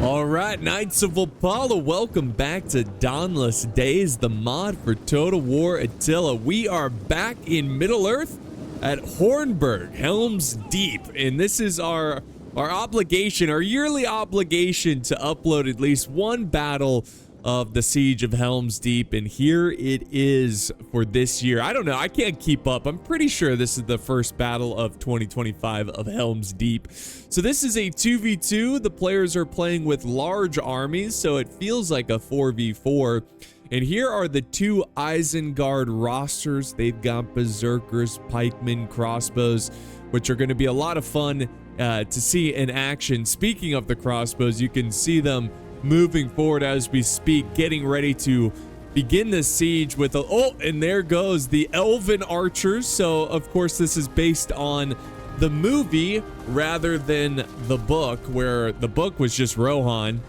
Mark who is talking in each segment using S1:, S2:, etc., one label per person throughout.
S1: All right, Knights of Apollo, welcome back to Dawnless Days, the mod for Total War Attila. We are back in Middle-earth at Hornburg, Helms Deep, and this is our obligation, our yearly obligation to upload at least one battle of the Siege of Helms Deep, and here it is for this year. I don't know, I can't keep up. I'm pretty sure this is the first battle of 2025 of Helms Deep. So this is a 2v2. The players are playing with large armies, so it feels like a 4v4. And here are the two Isengard rosters. They've got berserkers, pikemen, crossbows, which are going to be a lot of fun to see in action. Speaking of the crossbows, you can see them moving forward as we speak, getting ready to begin the siege with and there goes the elven archers. So of course this is based on the movie rather than the book, where the book was just Rohan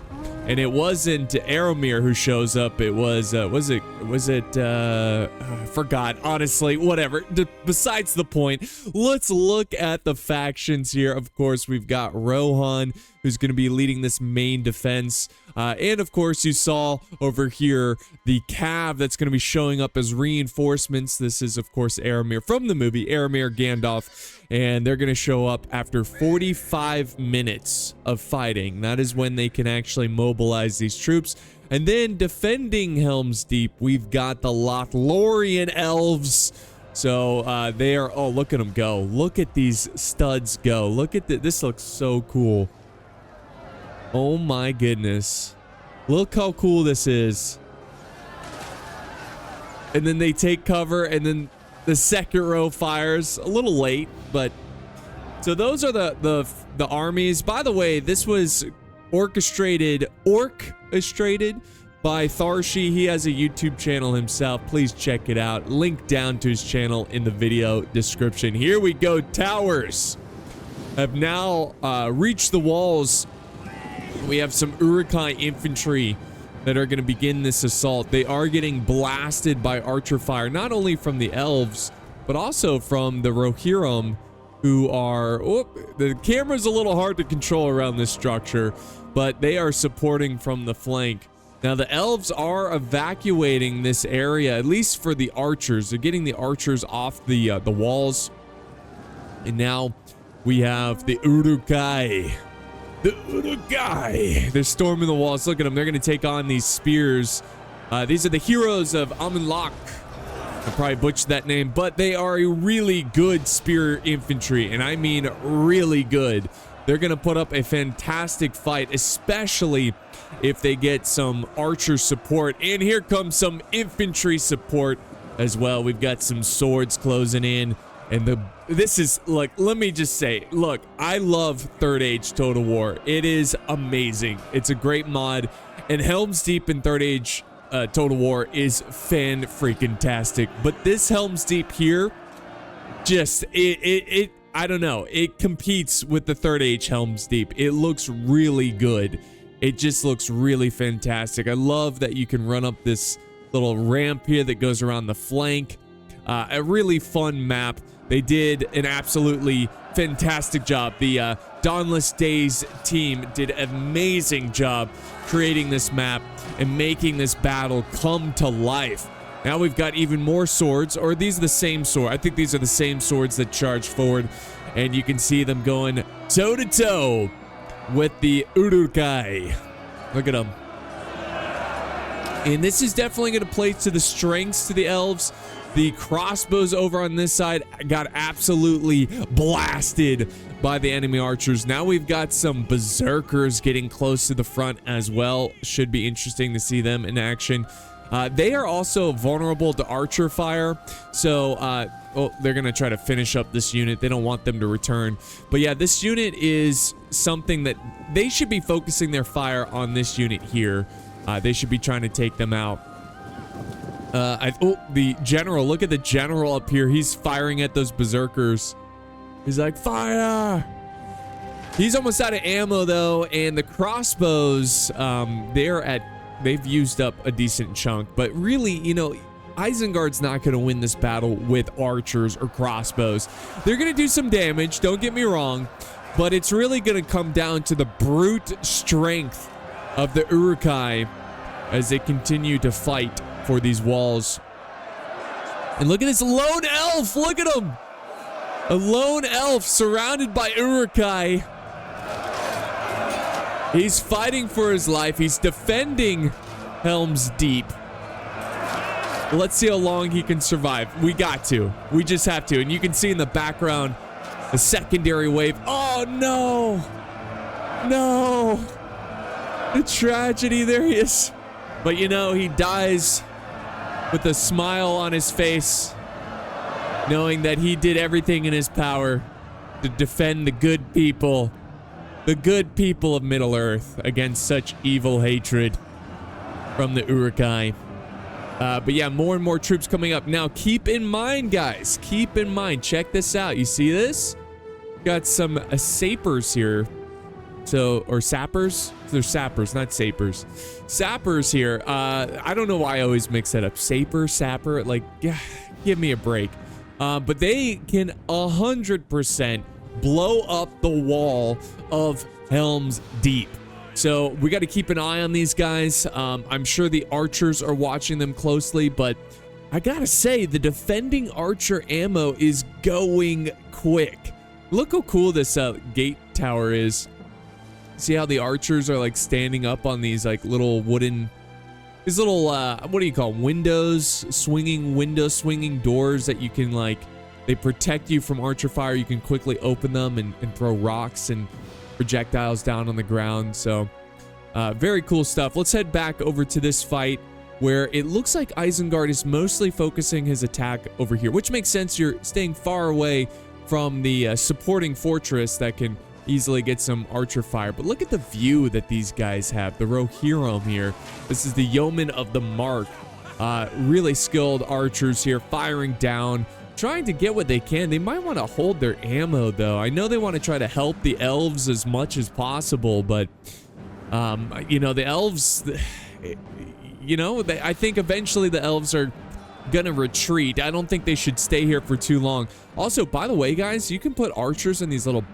S1: and it wasn't Aramir who shows up. It was I forgot, honestly, whatever. Besides the point, let's look at the factions here. Of course, we've got Rohan, who's going to be leading this main defense. And of course, you saw over here the Cav that's going to be showing up as reinforcements. This is, of course, Aramir from the movie, Aramir Gandalf. And they're going to show up after 45 minutes of fighting. That is when they can actually mobilize these troops. And then defending Helms Deep, we've got the Lothlorien elves. So they are, oh, look at them go. Look at these studs go. Look at this looks so cool. Oh my goodness. Look how cool this is. And then they take cover, and then the second row fires a little late, but so those are the armies. By the way, this was orchestrated by Tharshey. He has a YouTube channel himself. Please check it out. Link down to his channel in the video description. Here we go. Towers have now reached the walls. We have some Uruk-hai infantry that are going to begin this assault. They are getting blasted by archer fire, not only from the elves, but also from the Rohirrim, who are... Oh, the camera's a little hard to control around this structure, but they are supporting from the flank. Now, the elves are evacuating this area, at least for the archers. They're getting the archers off the walls. And now we have the Uruk-hai. The Uruk-hai. They're storming the walls. Look at them. They're going to take on these spears. These are the heroes of Amunlak. I probably butchered that name, but they are a really good spear infantry, and I mean really good. They're going to put up a fantastic fight, especially if they get some archer support. And here comes some infantry support as well. We've got some swords closing in. And this is, like, let me just say, look, I love Third Age Total War. It is amazing. It's a great mod. And Helms Deep in Third Age Total War is fan-freaking-tastic. But this Helms Deep here, just, I don't know. It competes with the Third Age Helms Deep. It looks really good. It just looks really fantastic. I love that you can run up this little ramp here that goes around the flank. A really fun map. They did an absolutely fantastic job. The Dawnless Days team did an amazing job creating this map and making this battle come to life. Now we've got even more swords, or these are the same sword. I think these are the same swords that charge forward, and you can see them going toe-to-toe with the Uruk-hai. Look at them. And this is definitely going to play to the strengths to the elves. The crossbows over on this side got absolutely blasted by the enemy archers. Now we've got some berserkers getting close to the front as well. Should be interesting to see them in action. They are also vulnerable to archer fire. So, they're going to try to finish up this unit. They don't want them to return. But yeah, this unit is something that they should be focusing their fire on this unit here. They should be trying to take them out. The general, look at the general up here. He's firing at those berserkers. He's like, fire! He's almost out of ammo though, and the crossbows, they've used up a decent chunk, but really, you know, Isengard's not going to win this battle with archers or crossbows. They're going to do some damage, don't get me wrong, but it's really going to come down to the brute strength of the Uruk-hai as they continue to fight for these walls. And look at this lone elf. Look at him. A lone elf surrounded by Uruk-hai. He's fighting for his life. He's defending Helm's Deep. Let's see how long he can survive. We got to. We just have to. And you can see in the background the secondary wave. Oh, no. No. The tragedy. There he is. But, you know, he dies with a smile on his face, knowing that he did everything in his power to defend the good people of Middle-earth against such evil hatred from the Uruk-hai. But yeah, more and more troops coming up. Now, keep in mind, guys, keep in mind, check this out. You see this? Got some sappers here. So, or sappers? They're sappers, not sapers. Sappers here. I don't know why I always mix that up. Sapper, like, yeah, give me a break. But they can 100% blow up the wall of Helm's Deep. So we got to keep an eye on these guys. I'm sure the archers are watching them closely, but I gotta say, the defending archer ammo is going quick. Look how cool this gate tower is. See how the archers are like standing up on these like little wooden, these little, what do you call them? Windows, swinging doors that you can like, they protect you from archer fire. You can quickly open them and throw rocks and projectiles down on the ground. So very cool stuff. Let's head back over to this fight where it looks like Isengard is mostly focusing his attack over here, which makes sense. You're staying far away from the supporting fortress that can easily get some archer fire. But look at the view that these guys have. The Rohirrim here. This is the yeoman of the mark. Really skilled archers here, firing down, trying to get what they can. They might want to hold their ammo, though. I know they want to try to help the elves as much as possible, but, you know, the elves, you know, I think eventually the elves are going to retreat. I don't think they should stay here for too long. Also, by the way, guys, you can put archers in these little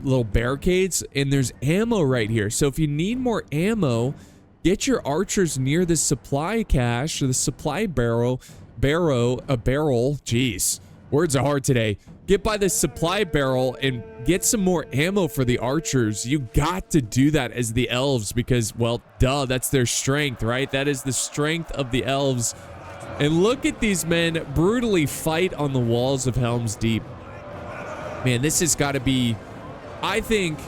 S1: little barricades, and there's ammo right here. So if you need more ammo, get your archers near the supply cache or the supply barrel, jeez, words are hard today. Get by the supply barrel and get some more ammo for the archers. You got to do that as the elves because, well, duh, that's their strength, right? That is the strength of the elves. And look at these men brutally fight on the walls of Helm's Deep. Man, this has got to be, I think,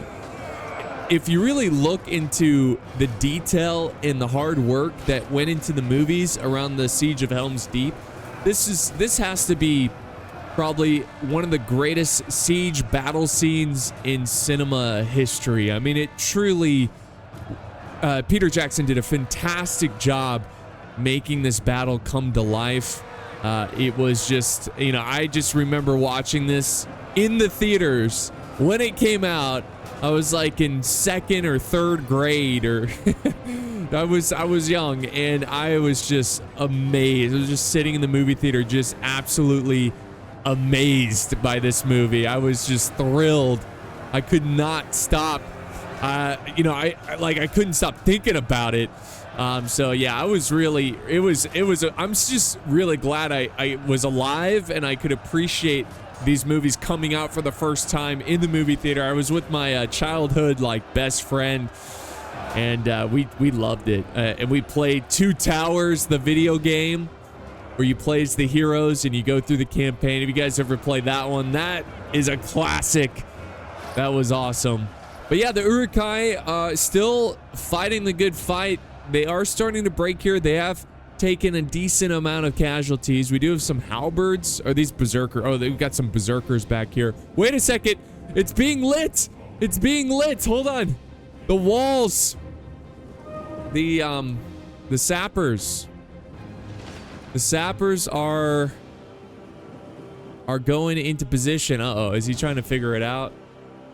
S1: if you really look into the detail and the hard work that went into the movies around the Siege of Helm's Deep, this has to be probably one of the greatest siege battle scenes in cinema history. I mean, it truly, Peter Jackson did a fantastic job making this battle come to life. It was just, you know, I just remember watching this in the theaters when it came out. I was like in second or third grade, or I was young, and I was just amazed. I was just sitting in the movie theater, just absolutely amazed by this movie. I was just thrilled. I could not stop. You know, I couldn't stop thinking about it. So yeah, I was really, I'm just really glad I was alive and I could appreciate these movies coming out for the first time in the movie theater. I was with my childhood like best friend, and we loved it. And we played Two Towers, the video game, where you play as the heroes and you go through the campaign. If you guys ever played that one, that is a classic. That was awesome. But yeah, the Uruk-hai still fighting the good fight. They are starting to break here. They have taken a decent amount of casualties. We do have some halberds. Are these berserkers? Oh, they've got some berserkers back here. Wait a second. It's being lit. It's being lit. Hold on. The walls. The sappers. The sappers are going into position. Uh-oh. Is he trying to figure it out?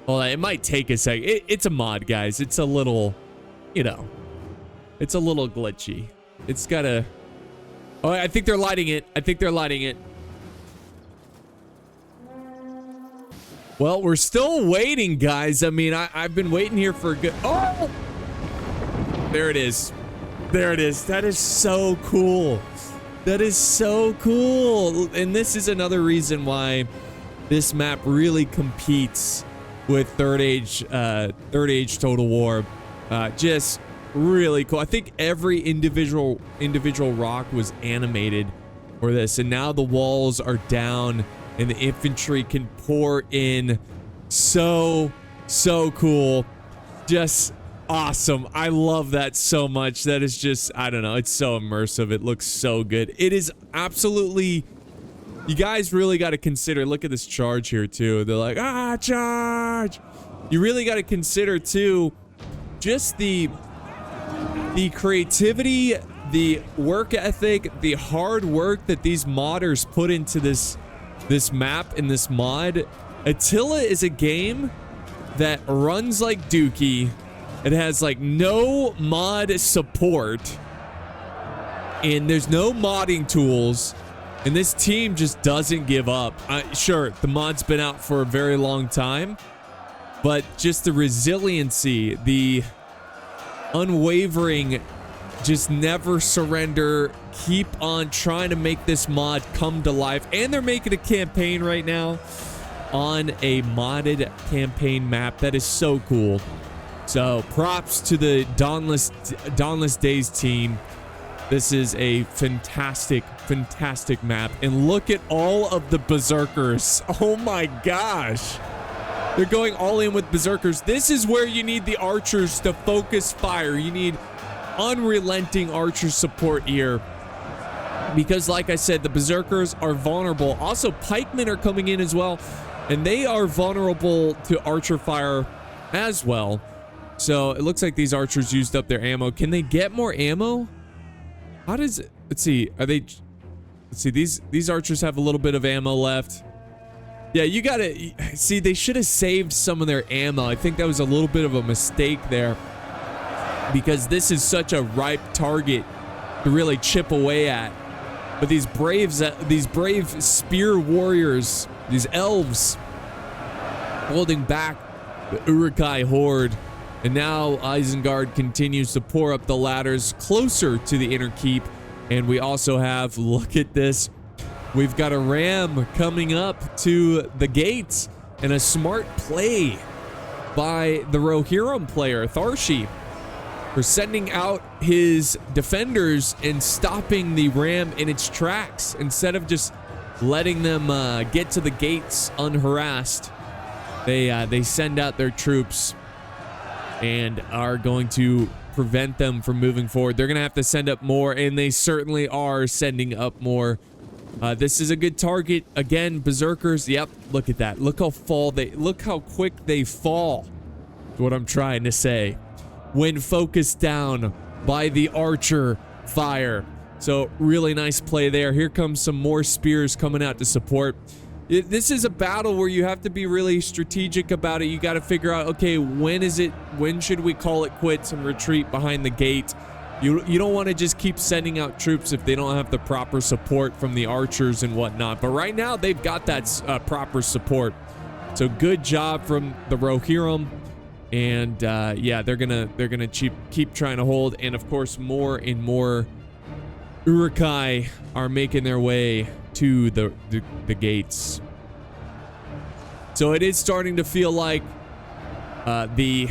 S1: Well, it might take a sec. It's a mod, guys. It's a little, you know, it's a little glitchy. It's gotta... Oh, I think they're lighting it. I think they're lighting it. Well, we're still waiting, guys. I mean, I've been waiting here for a good... Oh! There it is. There it is. That is so cool. That is so cool. And this is another reason why this map really competes with Third Age Total War. Just really cool. I think every individual rock was animated for this, and now the walls are down and the infantry can pour in. So cool. Just awesome. I love that so much. That is just, I don't know, it's so immersive. It looks so good. It is absolutely, you guys really got to consider, look at this charge here too. They're like, ah, charge. You really got to consider too, just the creativity, the work ethic, the hard work that these modders put into this map and this mod. Attila is a game that runs like Dookie. It has like no mod support, and there's no modding tools, and this team just doesn't give up. Sure, the mod's been out for a very long time, but just the resiliency, the unwavering, just never surrender, keep on trying to make this mod come to life. And they're making a campaign right now on a modded campaign map. That is so cool. So props to the Dawnless Days team. This is a fantastic map. And look at all of the berserkers. Oh my gosh. They're going all in with berserkers. This is where you need the archers to focus fire. You need unrelenting archer support here. Because like I said, the berserkers are vulnerable. Also, pikemen are coming in as well, and they are vulnerable to archer fire as well. So it looks like these archers used up their ammo. Can they get more ammo? How does it? Let's see. Are they? Let's see. These archers have a little bit of ammo left. Yeah, you gotta see. They should have saved some of their ammo. I think that was a little bit of a mistake there, because this is such a ripe target to really chip away at. But these brave spear warriors, these elves, holding back the Uruk-hai horde. And now Isengard continues to pour up the ladders closer to the inner keep. And we also have, look at this, we've got a ram coming up to the gates, and a smart play by the Rohan player, Tharshey, for sending out his defenders and stopping the ram in its tracks instead of just letting them get to the gates unharassed. They send out their troops and are going to prevent them from moving forward. They're going to have to send up more, and they certainly are sending up more. This is a good target. Again, berserkers. Yep, look at that. Look how quick they fall. That's what I'm trying to say. When focused down by the archer fire. So really nice play there. Here comes some more spears coming out to support. This is a battle where you have to be really strategic about it. You got to figure out, okay, when should we call it quits and retreat behind the gate? You don't want to just keep sending out troops if they don't have the proper support from the archers and whatnot. But right now they've got that proper support. So good job from the Rohirrim. And yeah, they're gonna keep trying to hold, and of course more and more Uruk-hai are making their way to the gates. So it is starting to feel like the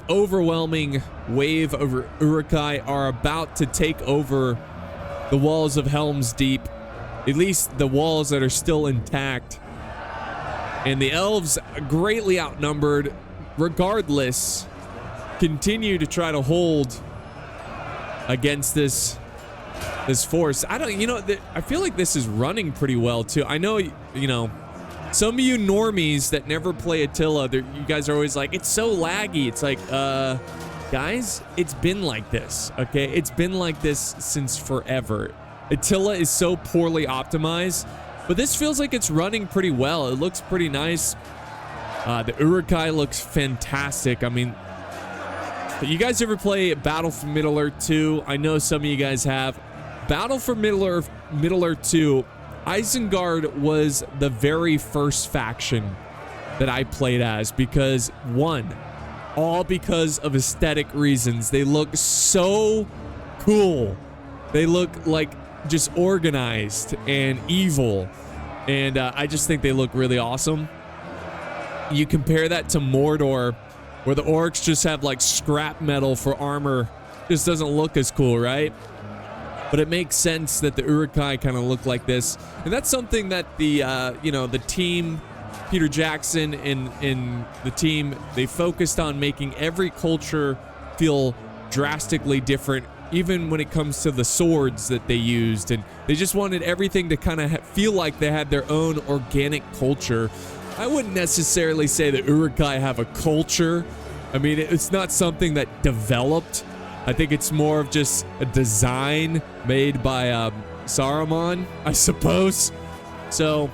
S1: overwhelming wave of Uruk-hai are about to take over the walls of Helm's Deep, at least the walls that are still intact. And the elves, greatly outnumbered, regardless, continue to try to hold against this force. I feel like this is running pretty well too. I know, some of you normies that never play Attila, you guys are always like, it's so laggy. It's like, guys, it's been like this, okay? It's been like this since forever. Attila is so poorly optimized, but this feels like it's running pretty well. It looks pretty nice. The Uruk-hai looks fantastic. I mean, you guys ever play Battle for Middle-earth 2? I know some of you guys have. Battle for Middle-earth 2, Isengard was the very first faction that I played as, because one, all because of aesthetic reasons. They look so cool. They look like just organized and evil. And I just think they look really awesome. You compare that to Mordor, where the orcs just have like scrap metal for armor. Just doesn't look as cool, right? But it makes sense that the Uruk-hai kind of look like this. And that's something that the, you know, the team, Peter Jackson and the team, they focused on making every culture feel drastically different, even when it comes to the swords that they used. And they just wanted everything to kind of feel like they had their own organic culture. I wouldn't necessarily say that Uruk-hai have a culture. I mean, it's not something that developed. I think it's more of just a design made by Saruman, I suppose. So,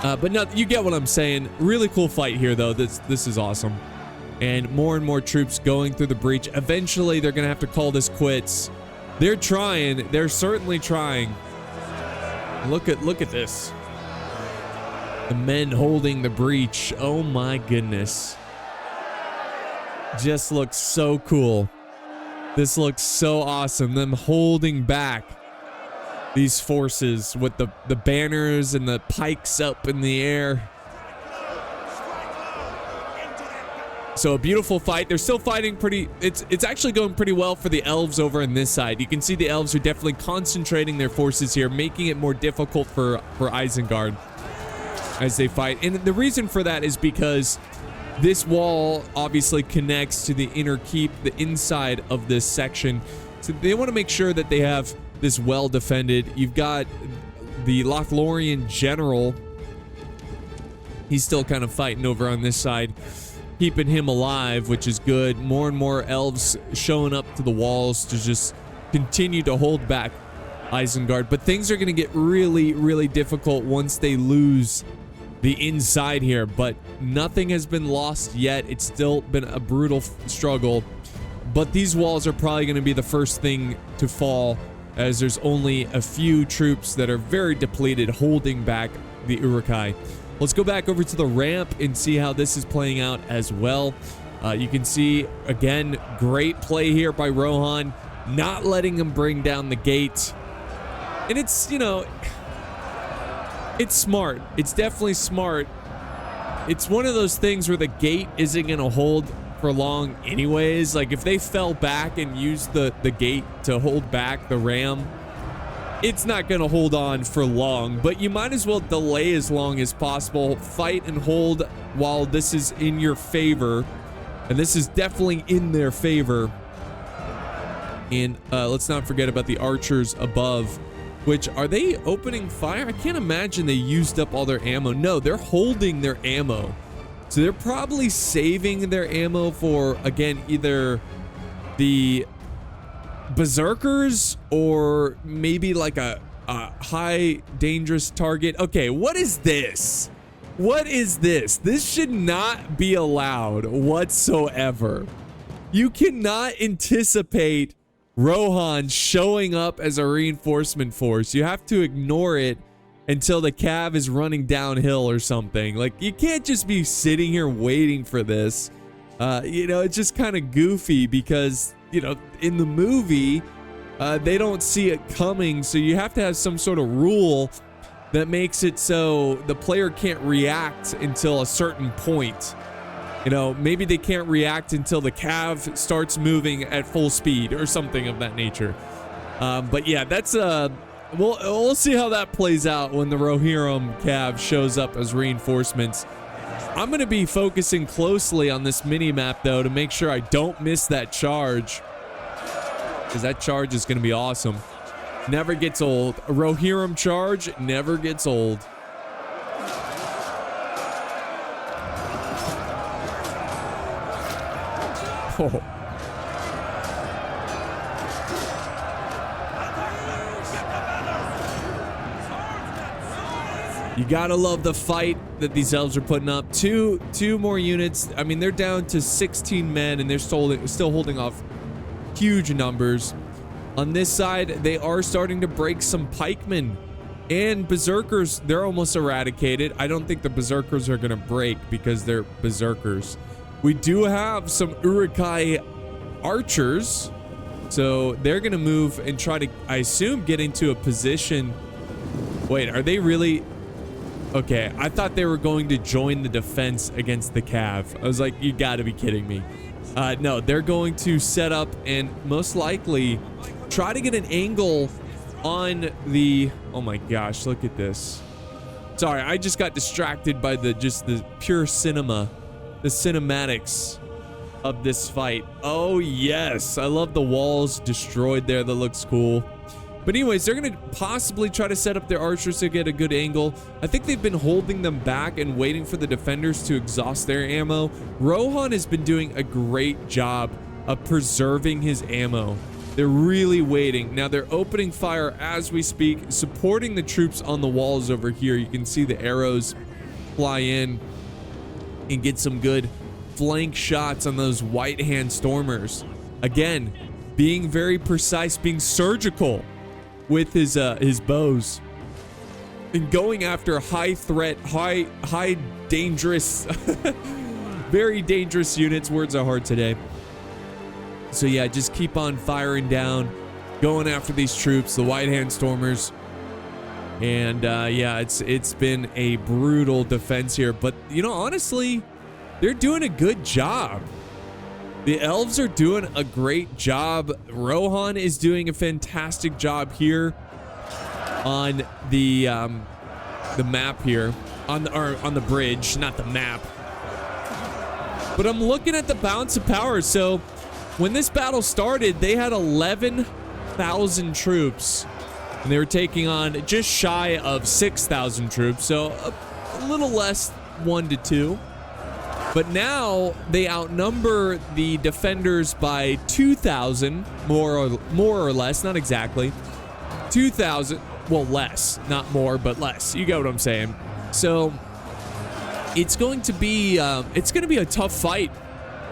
S1: but no, you get what I'm saying. Really cool fight here, though. This is awesome. And more troops going through the breach. Eventually, they're going to have to call this quits. They're trying. They're certainly trying. Look at this. The men holding the breach. Oh my goodness. Just looks so cool. This looks so awesome. Them holding back these forces with the banners and the pikes up in the air. So a beautiful fight. They're still fighting pretty... It's actually going pretty well for the elves over on this side. You can see the elves are definitely concentrating their forces here, making it more difficult for Isengard as they fight. And the reason for that is because this wall obviously connects to the inner keep, the inside of this section. So they want to make sure that they have this well defended. You've got the Lothlorien general. He's still kind of fighting over on this side, keeping him alive, which is good. More and more elves showing up to the walls to just continue to hold back Isengard. But things are going to get really difficult once they lose the inside here, but nothing has been lost yet. It's still been a brutal struggle, but these walls are probably going to be the first thing to fall, as there's only a few troops that are very depleted holding back the Uruk-hai. Let's go back over to the ramp and see how this is playing out as well. You can see, again, great play here by Rohan, not letting him bring down the gate. And it's, you know, it's smart. It's definitely smart. It's one of those things where the gate isn't going to hold for long anyways. Like, if they fell back and used the gate to hold back the ram, it's not going to hold on for long. But you might as well delay as long as possible. Fight and hold while this is in your favor. And this is definitely in their favor. And let's not forget about the archers above. Which, are they opening fire? I can't imagine they used up all their ammo. No, they're holding their ammo. So they're probably saving their ammo for, again, either the berserkers or maybe like a high dangerous target. Okay, what is this? What is this? This should not be allowed whatsoever. You cannot anticipate Rohan showing up as a reinforcement force. You have to ignore it until the cav is running downhill or something. Like, you can't just be sitting here waiting for this. You know, it's just kind of goofy because, you know, in the movie, they don't see it coming. So you have to have some sort of rule that makes it so the player can't react until a certain point. You know, maybe they can't react until the cav starts moving at full speed or something of that nature. But yeah, that's we'll see how that plays out when the Rohirrim cav shows up as reinforcements. I'm going to be focusing closely on this mini-map, though, to make sure I don't miss that charge, because that charge is going to be awesome. Never gets old. A Rohirrim charge never gets old. Oh. You gotta love the fight that these elves are putting up. Two more units. I mean, they're down to 16 men, and they're still holding off huge numbers. On this side, they are starting to break some pikemen. And berserkers, they're almost eradicated. I don't think the berserkers are gonna break because they're berserkers. We do have some Uruk-hai archers. So they're going to move and try to, I assume, get into a position. Wait, are they really? Okay, I thought they were going to join the defense against the Cav. I was like, you got to be kidding me. No, they're going to set up and most likely try to get an angle on the... Oh my gosh, look at this. Sorry, I just got distracted by the pure cinema, the cinematics of this fight. Oh yes, I love the walls destroyed there. That looks cool. But anyways, they're gonna possibly try to set up their archers to get a good angle. I think they've been holding them back and waiting for the defenders to exhaust their ammo. Rohan has been doing a great job of preserving his ammo. They're really waiting. Now they're opening fire as we speak, supporting the troops on the walls over here. You can see the arrows fly in and get some good flank shots on those white hand stormers. Again, being very precise, being surgical with his bows and going after high threat, high dangerous, very dangerous units. Words are hard today. So yeah, just keep on firing down, going after these troops, the white hand stormers. And yeah, it's been a brutal defense here, but you know, honestly, they're doing a good job. The elves are doing a great job. Rohan is doing a fantastic job here on the map here, on the bridge, not the map. But I'm looking at the balance of power. So when this battle started, they had 11,000 troops, and they were taking on just shy of 6,000 troops. So a little less 1 to 2. But now they outnumber the defenders by 2,000, more or less, not exactly. 2,000, well, less, not more, but less. You get what I'm saying. So it's going to be a tough fight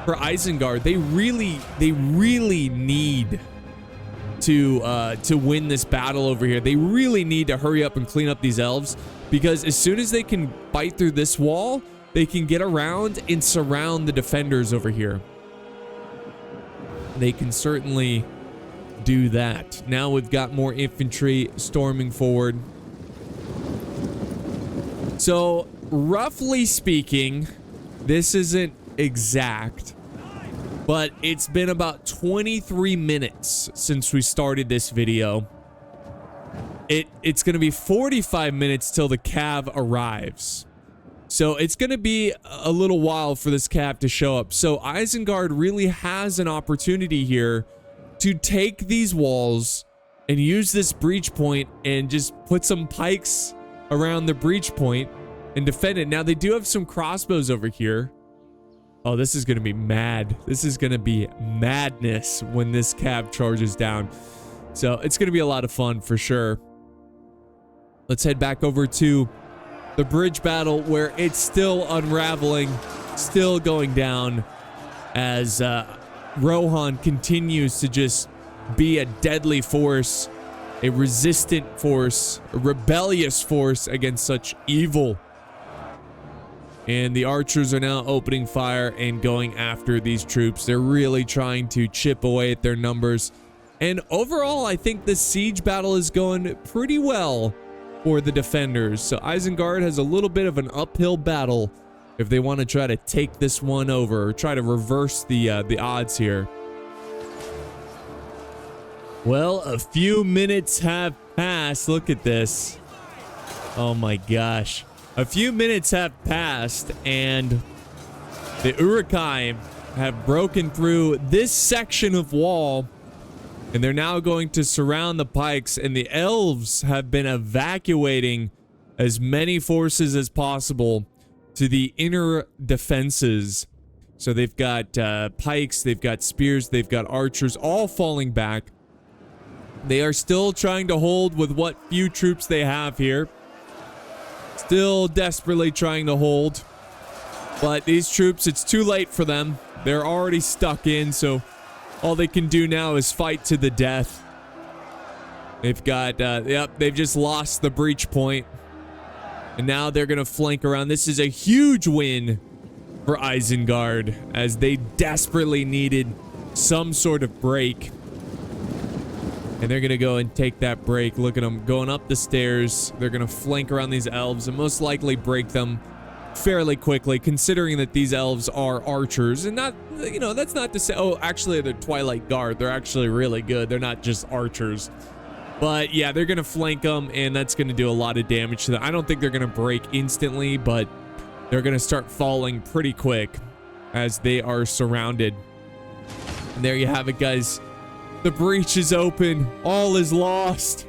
S1: for Isengard. They really need to win this battle over here. They really need to hurry up and clean up these elves, because as soon as they can bite through this wall, they can get around and surround the defenders over here. They can certainly do that. Now we've got more infantry storming forward. So, roughly speaking, this isn't exact, but it's been about 23 minutes since we started this video. It's going to be 45 minutes till the Cav arrives. So it's going to be a little while for this Cav to show up. So Isengard really has an opportunity here to take these walls and use this breach point and just put some pikes around the breach point and defend it. Now they do have some crossbows over here. Oh, this is going to be mad. This is going to be madness when this Cav charges down. So it's going to be a lot of fun for sure. Let's head back over to the bridge battle, where it's still unraveling, still going down as Rohan continues to just be a deadly force, a resistant force, a rebellious force against such evil. And the archers are now opening fire and going after these troops. They're really trying to chip away at their numbers. And overall, I think the siege battle is going pretty well for the defenders. So Isengard has a little bit of an uphill battle if they want to try to take this one over, or try to reverse the odds here. Well, a few minutes have passed. Look at this. Oh my gosh. A few minutes have passed, and the Uruk-hai have broken through this section of wall, and they're now going to surround the pikes, and the elves have been evacuating as many forces as possible to the inner defenses. So they've got pikes, they've got spears, they've got archers, all falling back. They are still trying to hold with what few troops they have here. Still desperately trying to hold. But these troops, it's too late for them. They're already stuck in, so all they can do now is fight to the death. They've got, yep, they've just lost the breach point. And now they're going to flank around. This is a huge win for Isengard, as they desperately needed some sort of break. And they're going to go and take that break. Look at them going up the stairs. They're going to flank around these elves and most likely break them fairly quickly, considering that these elves are archers. And not, you know, that's not to say, oh, actually, they're Twilight Guard. They're actually really good. They're not just archers. But yeah, they're going to flank them, and that's going to do a lot of damage to them. I don't think they're going to break instantly, but they're going to start falling pretty quick as they are surrounded. And there you have it, guys. The breach is open. All is lost.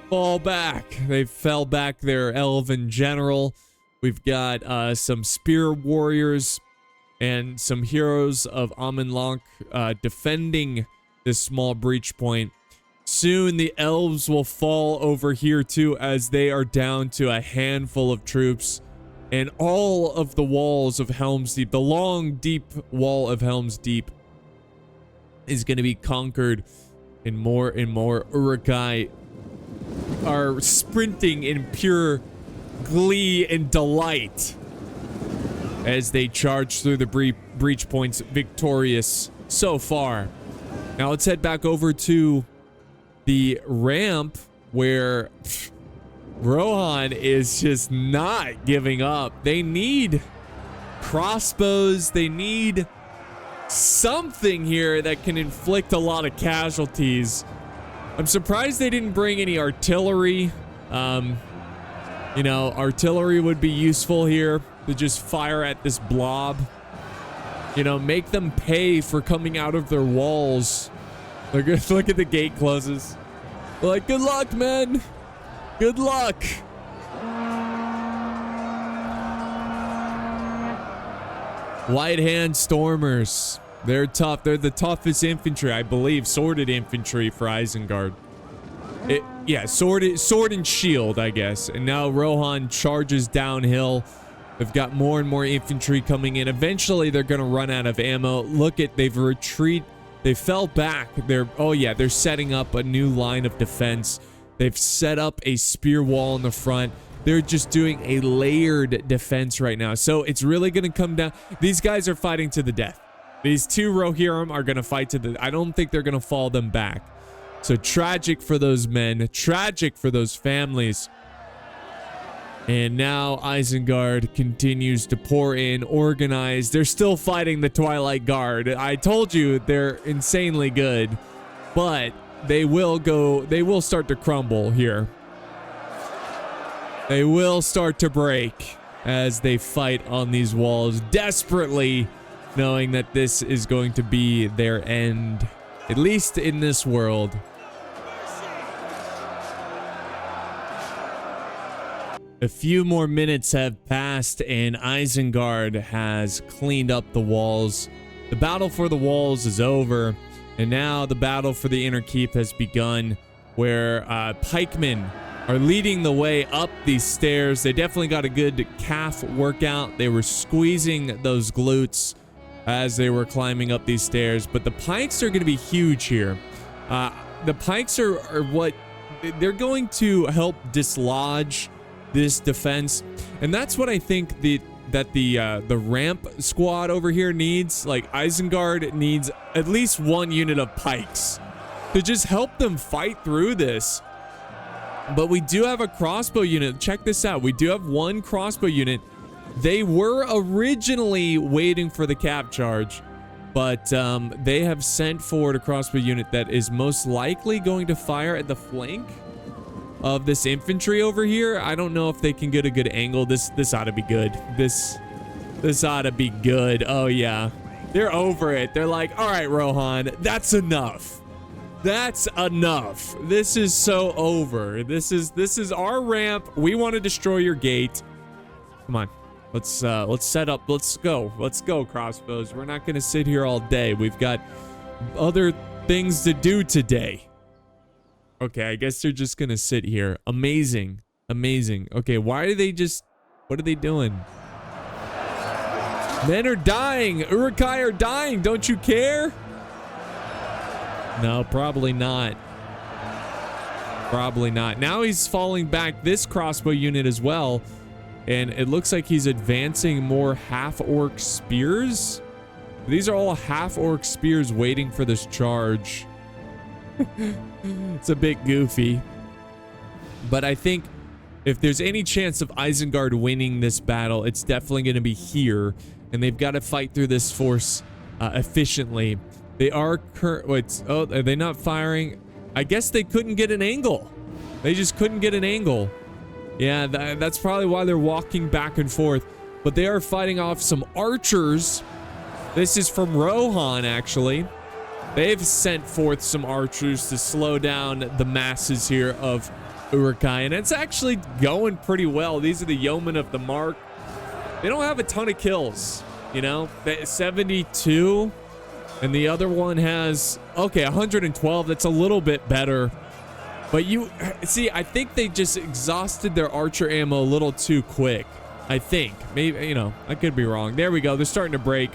S1: Fall back. They fell back their elven general. We've got some spear warriors and some heroes of Amanlok defending this small breach point. Soon the elves will fall over here too, as they are down to a handful of troops. And all of the walls of Helm's Deep, the long, deep wall of Helm's Deep, is going to be conquered. And more Uruk-hai are sprinting in pure glee and delight as they charge through the breach points victorious so far. Now let's head back over to the ramp where Rohan is just not giving up. They need crossbows. They need something here that can inflict a lot of casualties. I'm surprised they didn't bring any artillery. You know, artillery would be useful here to just fire at this blob. You know, make them pay for coming out of their walls. They're gonna look at the gate closes. They're like, good luck, man. Good luck. White Hand Stormers. They're tough. They're the toughest infantry, I believe. Sworded infantry for Isengard. Yeah, sword and shield, I guess. And now Rohan charges downhill. They've got more and more infantry coming in. Eventually, they're going to run out of ammo. Look at, they've retreated. They fell back. They're setting up a new line of defense. They've set up a spear wall in the front. They're just doing a layered defense right now. So it's really going to come down. These guys are fighting to the death. These two Rohirrim are going to fight to the... I don't think they're going to fall them back. So tragic for those men. Tragic for those families. And now Isengard continues to pour in, organize. They're still fighting the Twilight Guard. I told you they're insanely good. But they will start to crumble here. They will start to break as they fight on these walls, desperately knowing that this is going to be their end, at least in this world. A few more minutes have passed and Isengard has cleaned up the walls. The battle for the walls is over, and now the battle for the inner keep has begun, where pikemen are leading the way up these stairs. They definitely got a good calf workout. They were squeezing those glutes as they were climbing up these stairs, but the pikes are going to be huge here. The pikes are what they're going to help dislodge this defense, and that's what I think that the ramp squad over here needs. Like, Isengard needs at least one unit of pikes to just help them fight through this. But we do have a crossbow unit. Check this out. We do have one crossbow unit. They were originally waiting for the cap charge, but they have sent forward a crossbow unit that is most likely going to fire at the flank of this infantry over here. I don't know if they can get a good angle. This ought to be good. This ought to be good. Oh yeah, they're over it. They're like, all right, Rohan, that's enough. That's enough. This is so over. This is our ramp. We want to destroy your gate. Come on. Let's set up. Let's go, crossbows. We're not going to sit here all day. We've got other things to do today. Okay, I guess they're just going to sit here. Amazing. Amazing. Okay, why are they just... What are they doing? Men are dying. Uruk-hai are dying. Don't you care? No, probably not. Probably not. Now he's falling back this crossbow unit as well. And it looks like he's advancing more half-orc spears. These are all half-orc spears waiting for this charge. It's a bit goofy. But I think if there's any chance of Isengard winning this battle, it's definitely going to be here. And they've got to fight through this force efficiently. They are... are they not firing? I guess they couldn't get an angle. They just couldn't get an angle. Yeah, that's probably why they're walking back and forth. But they are fighting off some archers. This is from Rohan, actually. They've sent forth some archers to slow down the masses here of Uruk-hai, and it's actually going pretty well. These are the yeomen of the mark. They don't have a ton of kills, you know? 72, and the other one has, okay, 112. That's a little bit better. But you see, I think they just exhausted their archer ammo a little too quick. I think. Maybe, you know, I could be wrong. There we go. They're starting to break.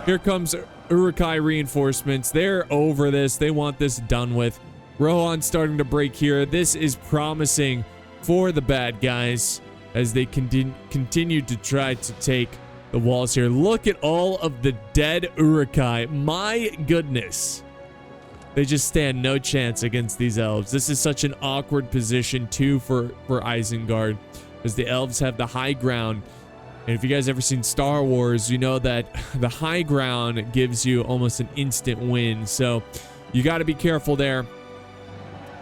S1: Here comes Uruk-hai reinforcements. They're over this. They want this done with. Rohan starting to break here. This is promising for the bad guys as they continue to try to take the walls here. Look at all of the dead Uruk-hai. My goodness. They just stand no chance against these elves. This is such an awkward position too for Isengard, because the elves have the high ground. And if you guys ever seen Star Wars, you know that the high ground gives you almost an instant win. So you got to be careful there.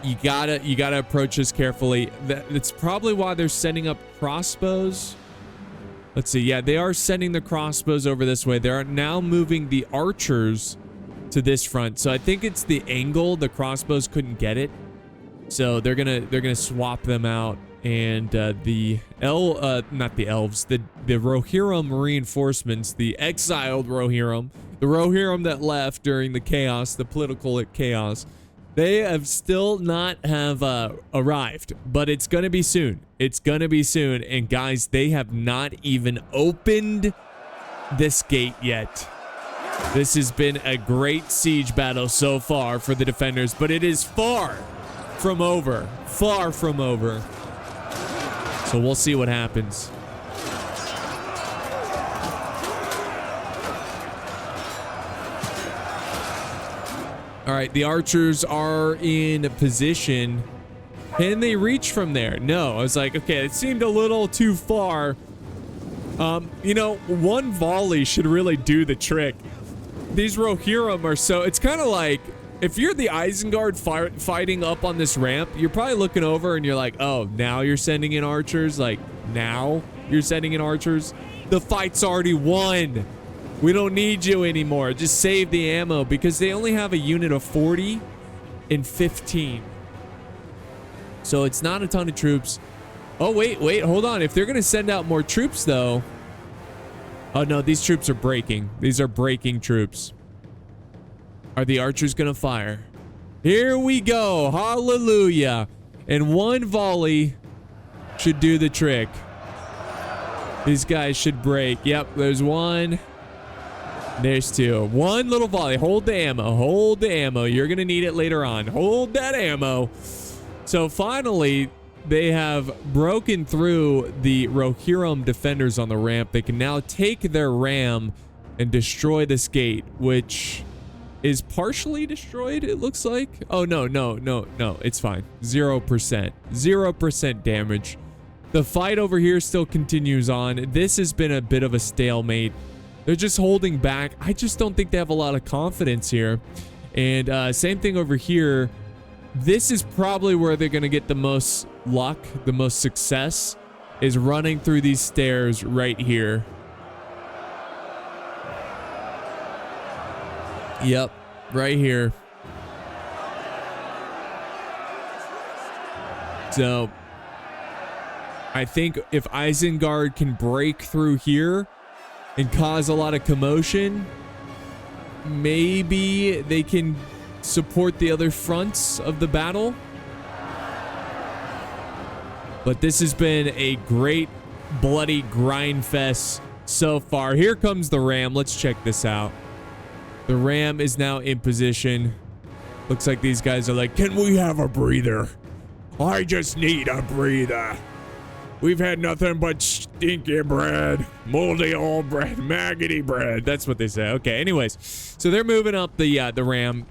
S1: You gotta approach this carefully. That's probably why they're sending up crossbows. Let's see. Yeah, they are sending the crossbows over this way. They are now moving the archers to this front. So I think it's the angle. The crossbows couldn't get it, so they're gonna swap them out. And not the elves, the Rohirrim reinforcements, the exiled Rohirrim, the Rohirrim that left during the chaos, the political chaos, they have still not have arrived, but it's gonna be soon. It's gonna be soon. And guys, they have not even opened this gate yet. This has been a great siege battle so far for the defenders, but it is far from over. Far from over. So we'll see what happens. All right, the archers are in position. Can they reach from there? No. I was like, okay, it seemed a little too far. You know, one volley should really do the trick. These Rohirrim are so... It's kind of like... If you're the Isengard fighting up on this ramp, you're probably looking over and you're like, oh, now you're sending in archers? Like, now you're sending in archers? The fight's already won. We don't need you anymore. Just save the ammo, because they only have a unit of 40 and 15. So it's not a ton of troops. Oh, wait, hold on. If they're going to send out more troops, though... Oh, no, these troops are breaking. These are breaking troops. Are the archers gonna fire? Here we go. Hallelujah. And one volley should do the trick. These guys should break. Yep, there's one. There's two. One little volley. Hold the ammo. Hold the ammo. You're gonna need it later on. Hold that ammo. So finally, they have broken through the Rohirrim defenders on the ramp. They can now take their ram and destroy this gate, which... is partially destroyed, it looks like. Oh, no. It's fine. 0%. 0% damage. The fight over here still continues on. This has been a bit of a stalemate. They're just holding back. I just don't think they have a lot of confidence here. And same thing over here. This is probably where they're going to get the most luck, the most success, is running through these stairs right here. Yep, right here. So, I think if Isengard can break through here and cause a lot of commotion, maybe they can support the other fronts of the battle. But this has been a great bloody grind fest so far. Here comes the ram. Let's check this out. The ram is now in position. Looks like these guys are like, can we have a breather? I just need a breather. We've had nothing but Stinky bread, moldy old bread, maggoty bread. That's what they say. Okay, anyways. So they're moving up the ram.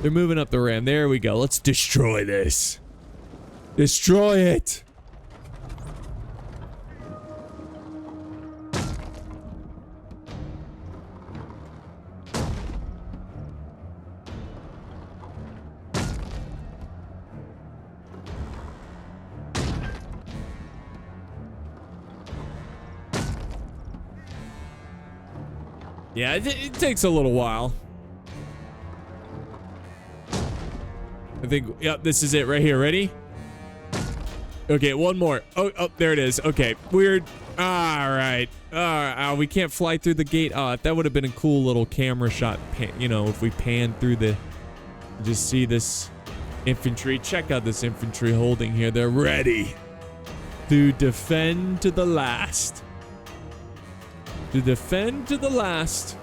S1: They're moving up the ram. There we go. Let's destroy this. Destroy it. Yeah, it takes a little while. I think, yep, this is it right here. Ready? Okay, one more. Oh, there it is. Okay, weird. All right. We can't fly through the gate. That would have been a cool little camera shot, you know, if we pan through the... Just see this infantry. Check out this infantry holding here. They're ready to defend to the last. To defend to the last.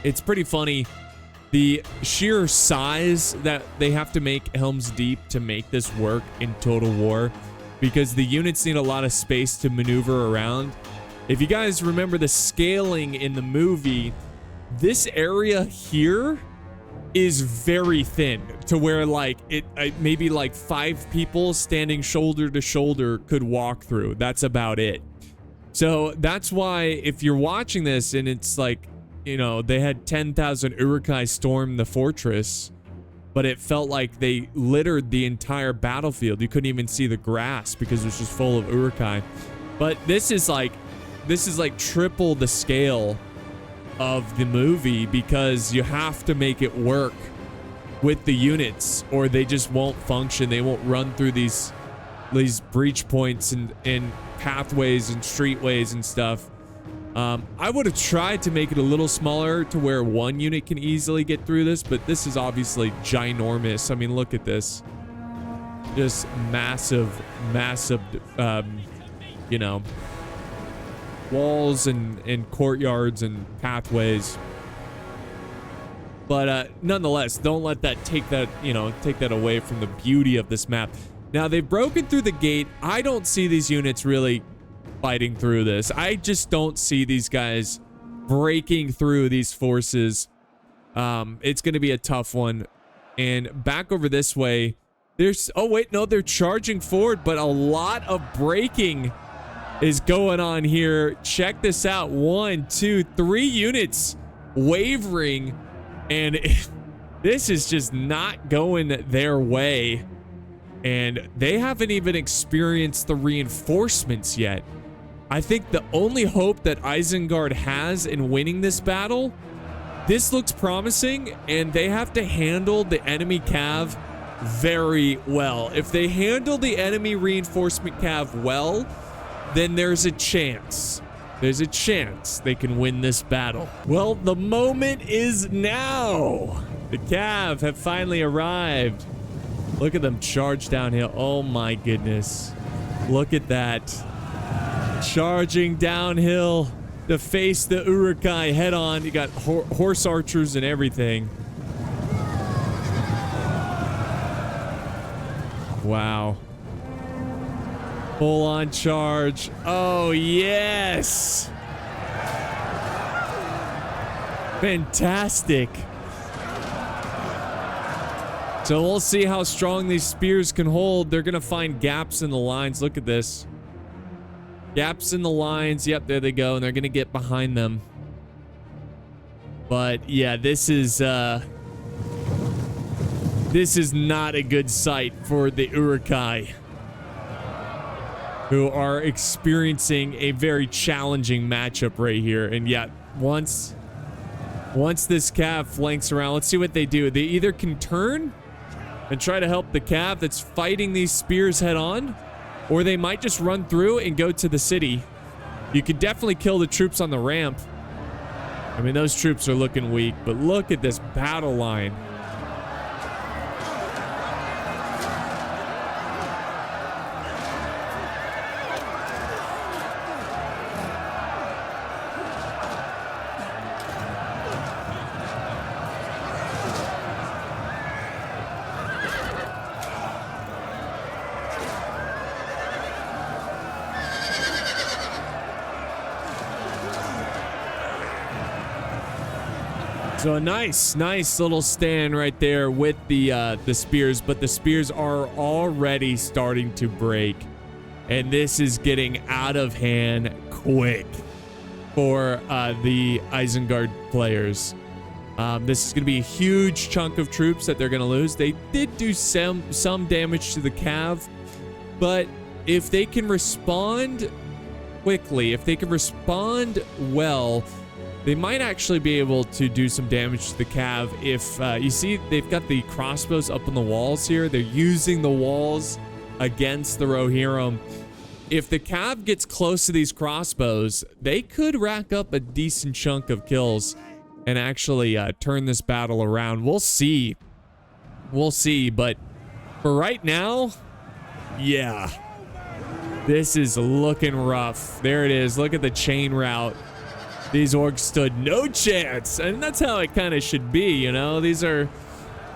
S1: It's pretty funny. The sheer size that they have to make Helm's Deep to make this work in Total War, because the units need a lot of space to maneuver around. If you guys remember the scaling in the movie, this area here is very thin to where like maybe like 5 people standing shoulder to shoulder could walk through. That's about it. So that's why if you're watching this and it's like, you know, they had 10,000 Uruk-hai storm the fortress, but it felt like they littered the entire battlefield. You couldn't even see the grass because it was just full of Uruk-hai. But this is like triple the scale of the movie, because you have to make it work with the units or they just won't function. They won't run through these breach points and pathways and streetways and stuff. I would have tried to make it a little smaller to where one unit can easily get through this, but this is obviously ginormous. I mean, look at this. Just massive, you know, walls and courtyards and pathways. But nonetheless, don't let that take that away from the beauty of this map. Now, they've broken through the gate. I don't see these units really fighting through this. I just don't see these guys breaking through these forces. It's going to be a tough one. And back over this way, there's... Oh, wait, no, they're charging forward, but a lot of braking is going on here. Check this out. 1, 2, 3 units wavering, and this is just not going their way. And they haven't even experienced the reinforcements yet. I think the only hope that Isengard has in winning this battle, this looks promising, and they have to handle the enemy cav very well. If they handle the enemy reinforcement cav well, then there's a chance. There's a chance they can win this battle. Well, the moment is now. The cav have finally arrived. Look at them charge downhill. Oh my goodness. Look at that. Charging downhill to face the Uruk-hai head on. You got horse archers and everything. Wow. Full on charge. Oh, yes. Fantastic. So we'll see how strong these spears can hold. They're going to find gaps in the lines. Look at this. Gaps in the lines. Yep, there they go. And they're going to get behind them. But yeah, this is not a good sight for the Uruk-hai, who are experiencing a very challenging matchup right here. And yet, once this cav flanks around, let's see what they do. They either can turn and try to help the cav that's fighting these spears head on, or they might just run through and go to the city. You could definitely kill the troops on the ramp. I mean, those troops are looking weak, but look at this battle line. So a nice little stand right there with the spears, but the spears are already starting to break. And this is getting out of hand quick for the Isengard players. This is going to be a huge chunk of troops that they're going to lose. They did do some damage to the Cav, but if they can respond quickly, if they can respond well, they might actually be able to do some damage to the Cav. If you see, they've got the crossbows up on the walls here. They're using the walls against the Rohirrim. If the Cav gets close to these crossbows, they could rack up a decent chunk of kills and actually turn this battle around. We'll see. We'll see, but for right now, yeah. This is looking rough. There it is. Look at the chain route. These orcs stood no chance, and that's how it kind of should be, you know? These are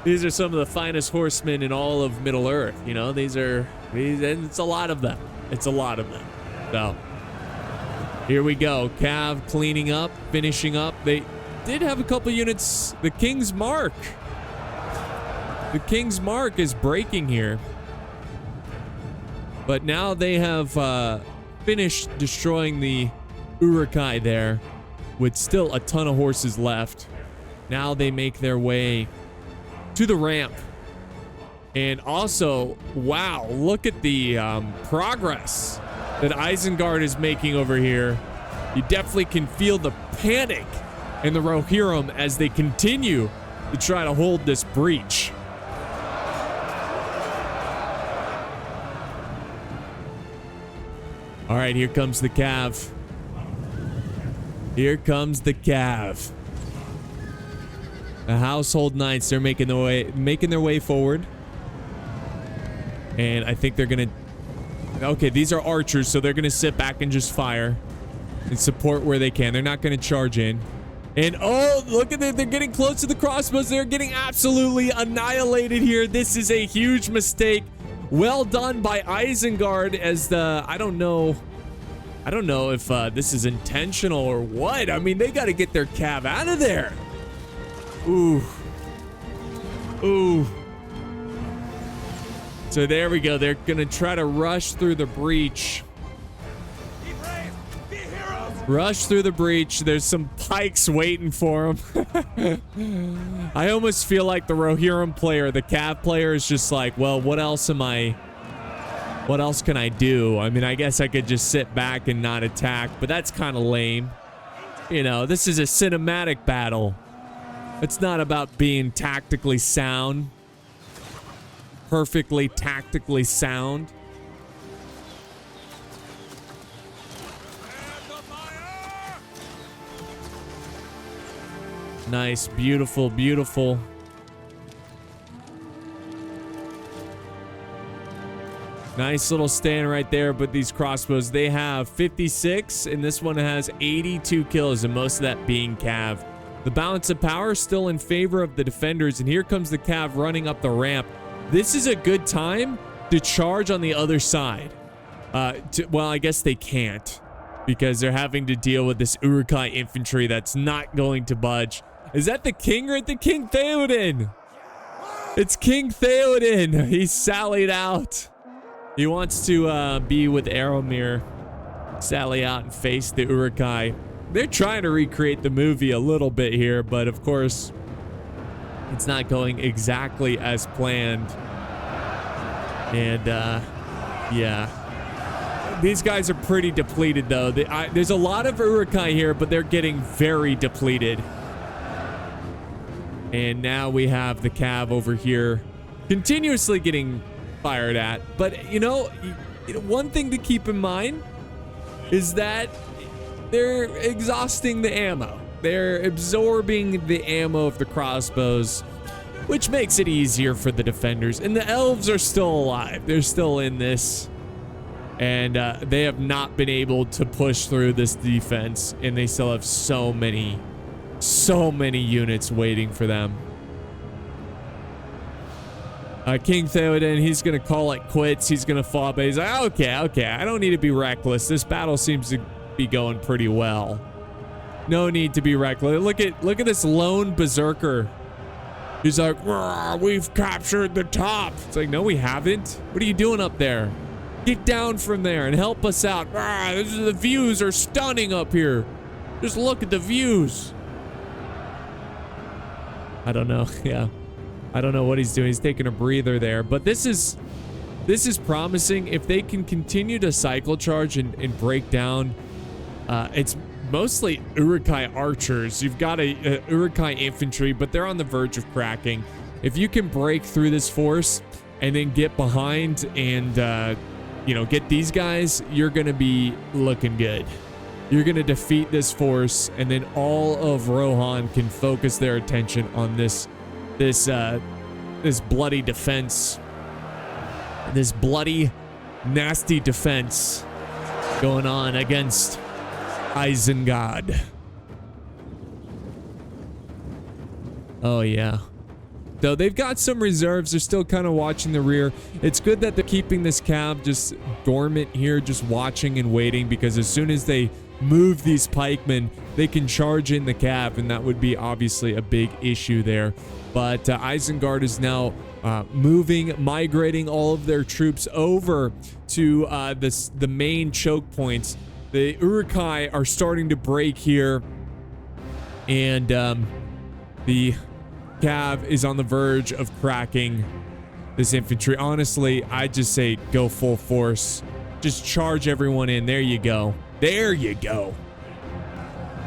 S1: some of the finest horsemen in all of Middle-earth, you know? And it's a lot of them. It's a lot of them. So, here we go. Cav cleaning up, finishing up. They did have a couple units. The King's Mark. The King's Mark is breaking here. But now they have finished destroying the Uruk-hai there, with still a ton of horses left. Now they make their way to the ramp. And also, wow, look at the progress that Isengard is making over here. You definitely can feel the panic in the Rohirrim as they continue to try to hold this breach. All right, here comes the Cav. Here comes the Cav. The household knights, they're making their way forward. And I think they're gonna... Okay, these are archers, so they're gonna sit back and just fire and support where they can. They're not gonna charge in. And oh, look at that, they're getting close to the crossbows. They're getting absolutely annihilated here. This is a huge mistake. Well done by Isengard as the... I don't know if this is intentional or what. I mean, they got to get their Cav out of there. Ooh. Ooh. So there we go. They're going to try to rush through the breach.
S2: Be brave. Be heroes.
S1: Rush through the breach. There's some pikes waiting for them. I almost feel like the Rohirrim player, the Cav player, is just like, well, what else can I do? I mean, I guess I could just sit back and not attack, but that's kind of lame. You know, this is a cinematic battle. It's not about being tactically sound. Perfectly tactically sound. Nice, beautiful, beautiful. Nice little stand right there, but these crossbows, they have 56, and this one has 82 kills, and most of that being Cav. The balance of power still in favor of the defenders, and here comes the Cav running up the ramp. This is a good time to charge on the other side. Well, I guess they can't, because they're having to deal with this Uruk-hai infantry that's not going to budge. Is that the king or the King Theoden? It's King Theoden. He's sallied out. He wants to be with Aramir, sally out and face the Uruk-hai. They're trying to recreate the movie a little bit here, but of course, it's not going exactly as planned. And, yeah. These guys are pretty depleted, though. There's a lot of Uruk-hai here, but they're getting very depleted. And now we have the Cav over here continuously getting fired at. But, you know, one thing to keep in mind is that they're exhausting the ammo. They're absorbing the ammo of the crossbows, which makes it easier for the defenders. And the elves are still alive. They're still in this. And they have not been able to push through this defense. And they still have so many units waiting for them. King Theoden, he's going to call it quits. He's going to fall, but he's like, okay, I don't need to be reckless. This battle seems to be going pretty well. No need to be reckless. Look at this lone berserker. He's like, we've captured the top. It's like, no, we haven't. What are you doing up there? Get down from there and help us out. The views are stunning up here. Just look at the views. I don't know. Yeah. I don't know what he's doing. He's taking a breather there. But this is promising. If they can continue to cycle charge and break down, it's mostly Uruk-hai archers. You've got a Uruk-hai infantry, but they're on the verge of cracking. If you can break through this force and then get behind and get these guys, you're gonna be looking good. You're gonna defeat this force, and then all of Rohan can focus their attention on this bloody defense, this bloody, nasty defense going on against Isengard. Oh yeah. Though they've got some reserves, they're still kind of watching the rear. It's good that they're keeping this cav just dormant here, just watching and waiting, because as soon as they move these pikemen, they can charge in the cav, and that would be obviously a big issue there. But Isengard is now migrating all of their troops over to the main choke points. The Uruk-hai are starting to break here, and the cav is on the verge of cracking this infantry. Honestly, I just say go full force. Just charge everyone in. There you go. There you go.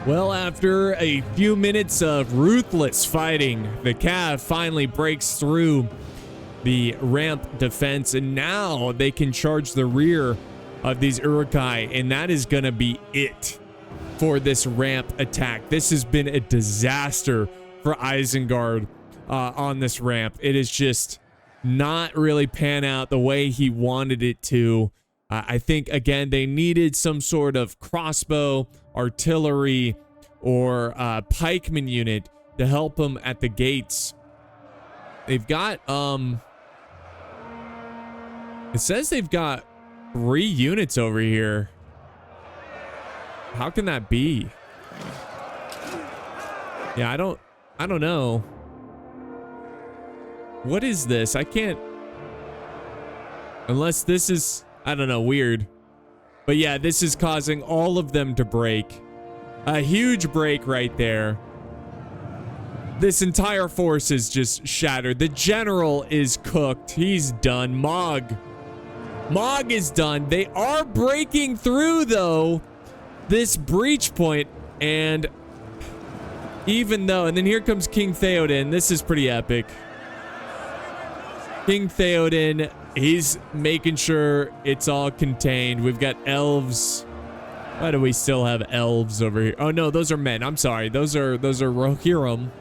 S1: Well, after a few minutes of ruthless fighting, the cav finally breaks through the ramp defense, and now they can charge the rear of these Uruk-hai, and that is gonna be it for this ramp attack. This has been a disaster for Isengard on this ramp. It is just not really pan out the way he wanted it to. I think, again, they needed some sort of crossbow, artillery, or pikeman unit to help them at the gates. They've got, it says they've got 3 units over here. How can that be? Yeah, I don't know. What is this? I can't, unless this is, I don't know, weird. But yeah, this is causing all of them to break. A huge break right there. This entire force is just shattered. The general is cooked. He's done. Mog is done. They are breaking through, though, this breach point, and even though, and then here comes King Theoden. This is pretty epic. King Theoden, he's making sure it's all contained. We've got elves. Why do we still have elves over here? Oh no, those are men. I'm sorry. Those are Rohirrim.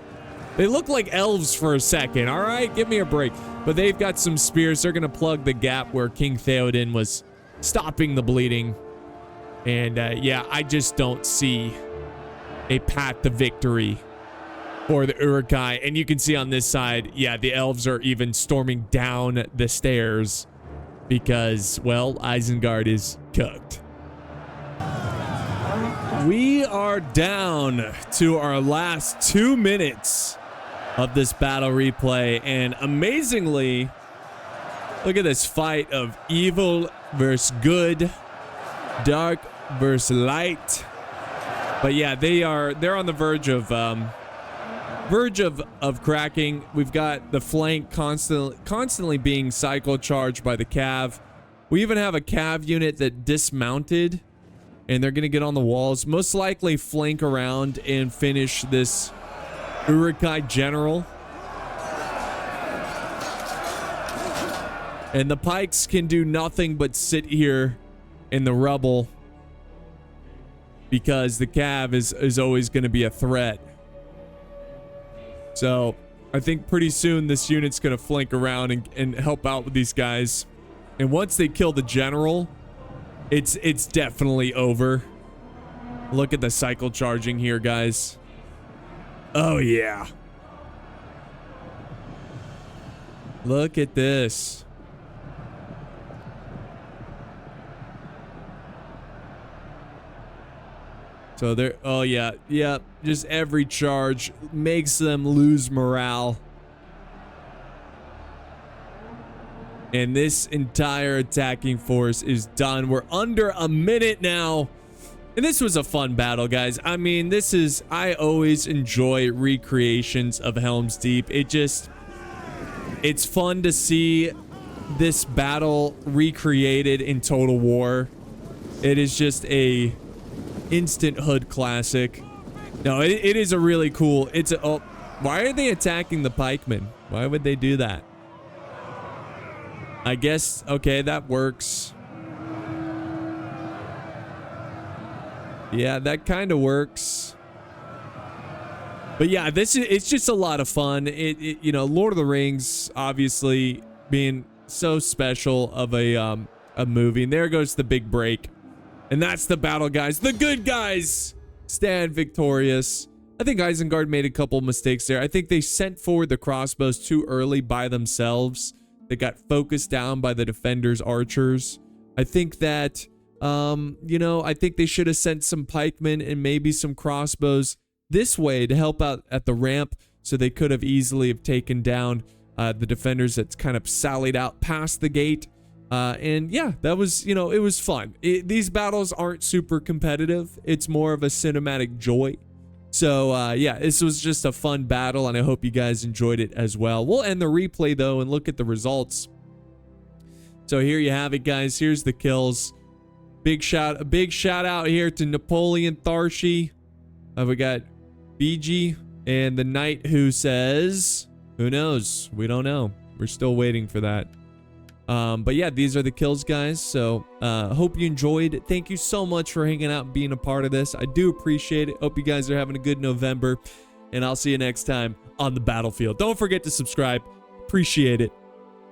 S1: They look like elves for a second. All right, give me a break. But they've got some spears. They're gonna plug the gap where King Theoden was stopping the bleeding. And yeah, I just don't see a path to victory for the Uruk-hai. And you can see on this side, yeah, the elves are even storming down the stairs because, well, Isengard is cooked. We are down to our last 2 minutes of this battle replay, and amazingly, look at this fight of evil versus good, dark versus light. But yeah, they're on the verge of cracking. We've got the flank constantly being cycle charged by the cav. We even have a cav unit that dismounted, and they're gonna get on the walls, most likely flank around and finish this Uruk-hai general. And the pikes can do nothing but sit here in the rubble because the cav is always going to be a threat. So I think pretty soon this unit's going to flank around and help out with these guys. And once they kill the general, it's definitely over. Look at the cycle charging here, guys. Oh yeah. Look at this. So they're, oh yeah, yeah, just every charge makes them lose morale. And this entire attacking force is done. We're under a minute now. And this was a fun battle, guys. I mean, I always enjoy recreations of Helm's Deep. It's fun to see this battle recreated in Total War. It is just a instant hood classic. No, it is a really cool, why are they attacking the pikemen? Why would they do that? I guess, okay, that works. Yeah, that kind of works. But yeah, it's just a lot of fun. You know, Lord of the Rings obviously being so special of a movie. And there goes the big break. And that's the battle, guys. The good guys stand victorious. I think Isengard made a couple mistakes there. I think they sent forward the crossbows too early by themselves. They got focused down by the defenders' archers. I think that you know, I think they should have sent some pikemen and maybe some crossbows this way to help out at the ramp, so they could have easily have taken down the defenders that's kind of sallied out past the gate. And yeah, that was, you know, it was fun. These battles aren't super competitive. It's more of a cinematic joy. So yeah, this was just a fun battle, and I hope you guys enjoyed it as well. We'll end the replay though and look at the results. So here you have it, guys. Here's the kills. A big shout out here to Napoleon Tharshey. We got BG and the knight who says, who knows? We don't know. We're still waiting for that. But yeah, these are the kills, guys. So hope you enjoyed. Thank you so much for hanging out and being a part of this. I do appreciate it. Hope you guys are having a good November, and I'll see you next time on the battlefield. Don't forget to subscribe. Appreciate it.